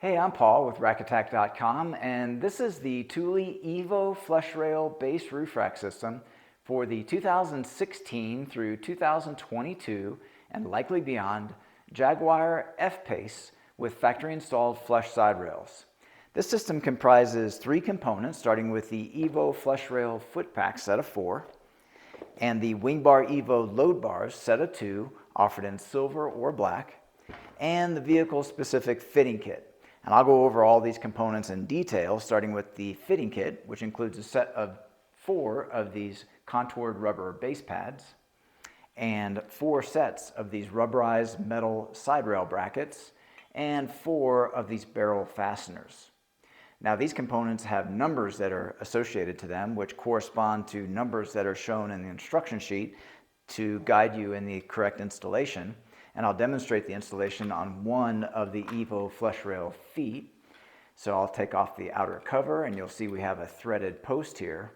Hey, I'm Paul with rackattack.com, and this is the Thule Evo Flush Rail Base Roof Rack System for the 2016 through 2022 and likely beyond Jaguar F-Pace with factory installed flush side rails. This system comprises three components, starting with the Evo Flush Rail Foot Pack set of 4 and the WingBar Evo Load Bars set of 2 offered in silver or black, and the vehicle specific fitting kit. And I'll go over all these components in detail, starting with the fitting kit, which includes a set of 4 of these contoured rubber base pads and 4 sets of these rubberized metal side rail brackets and 4 of these barrel fasteners. Now, these components have numbers that are associated to them, which correspond to numbers that are shown in the instruction sheet to guide you in the correct installation. And I'll demonstrate the installation on one of the Evo flush rail feet. So I'll take off the outer cover and you'll see we have a threaded post here.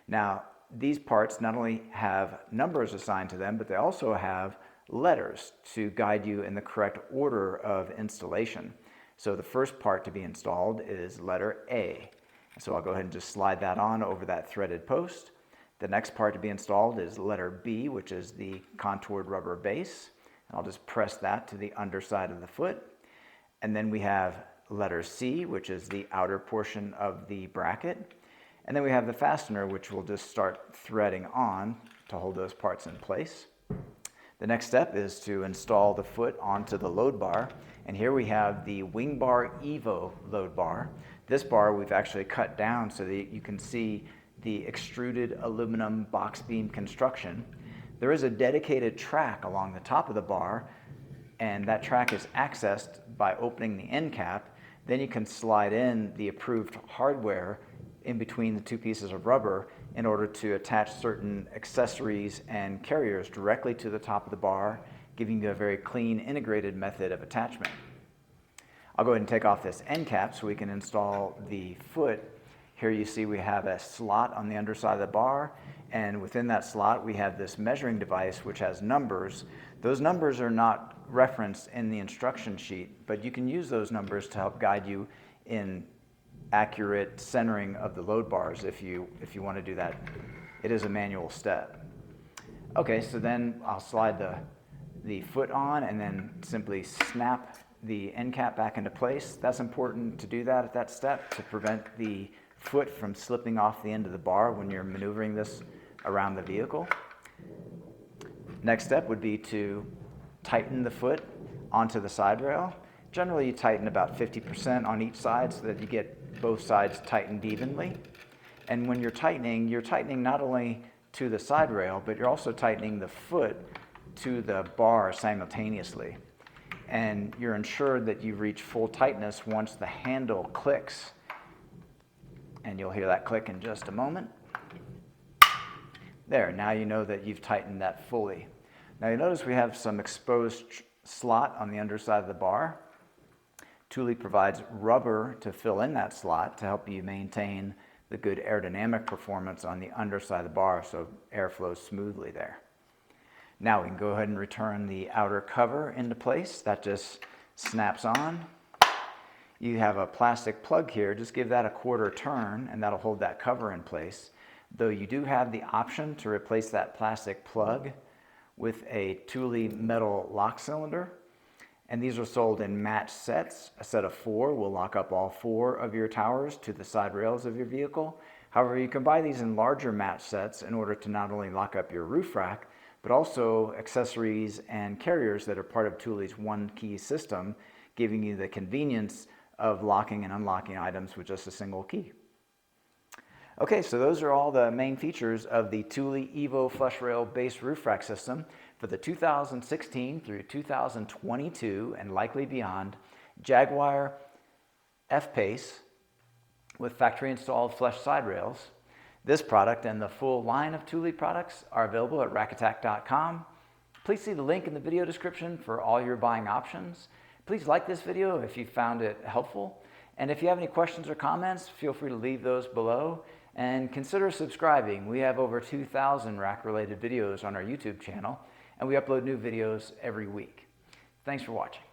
Now, these parts not only have numbers assigned to them, but they also have letters to guide you in the correct order of installation. So the first part to be installed is letter A. So I'll go ahead and just slide that on over that threaded post. The next part to be installed is letter B, which is the contoured rubber base. I'll just press that to the underside of the foot. And then we have letter C, which is the outer portion of the bracket. And then we have the fastener, which we'll just start threading on to hold those parts in place. The next step is to install the foot onto the load bar. And here we have the WingBar Evo load bar. This bar we've actually cut down so that you can see the extruded aluminum box beam construction. There is a dedicated track along the top of the bar, and that track is accessed by opening the end cap. Then you can slide in the approved hardware in between the 2 pieces of rubber in order to attach certain accessories and carriers directly to the top of the bar, giving you a very clean, integrated method of attachment. I'll go ahead and take off this end cap so we can install the foot. Here you see we have a slot on the underside of the bar, and within that slot we have this measuring device which has numbers. Those numbers are not referenced in the instruction sheet, but you can use those numbers to help guide you in accurate centering of the load bars if you want to do that. It is a manual step. Okay, so then I'll slide the foot on and then simply snap the end cap back into place. That's important to do that at that step to prevent the foot from slipping off the end of the bar when you're maneuvering this around the vehicle. Next step would be to tighten the foot onto the side rail. Generally you tighten about 50% on each side so that you get both sides tightened evenly. And when you're tightening not only to the side rail, but you're also tightening the foot to the bar simultaneously. And you're ensured that you reach full tightness once the handle clicks. And you'll hear that click in just a moment. There, now you know that you've tightened that fully. Now you notice we have some exposed slot on the underside of the bar. Thule provides rubber to fill in that slot to help you maintain the good aerodynamic performance on the underside of the bar so air flows smoothly there. Now we can go ahead and return the outer cover into place. That just snaps on. You have a plastic plug here, just give that a 1/4 turn and that'll hold that cover in place. Though you do have the option to replace that plastic plug with a Thule metal lock cylinder. And these are sold in matched sets. A set of 4 will lock up all 4 of your towers to the side rails of your vehicle. However, you can buy these in larger match sets in order to not only lock up your roof rack, but also accessories and carriers that are part of Thule's one key system, giving you the convenience of locking and unlocking items with just a single key. Okay, so those are all the main features of the Thule Evo Flush Rail Base Roof Rack System for the 2016 through 2022 and likely beyond Jaguar F-Pace with factory installed flush side rails. This product and the full line of Thule products are available at rackattack.com. Please see the link in the video description for all your buying options. Please like this video if you found it helpful. And if you have any questions or comments, feel free to leave those below. And consider subscribing. We have over 2,000 rack-related videos on our YouTube channel, and we upload new videos every week. Thanks for watching.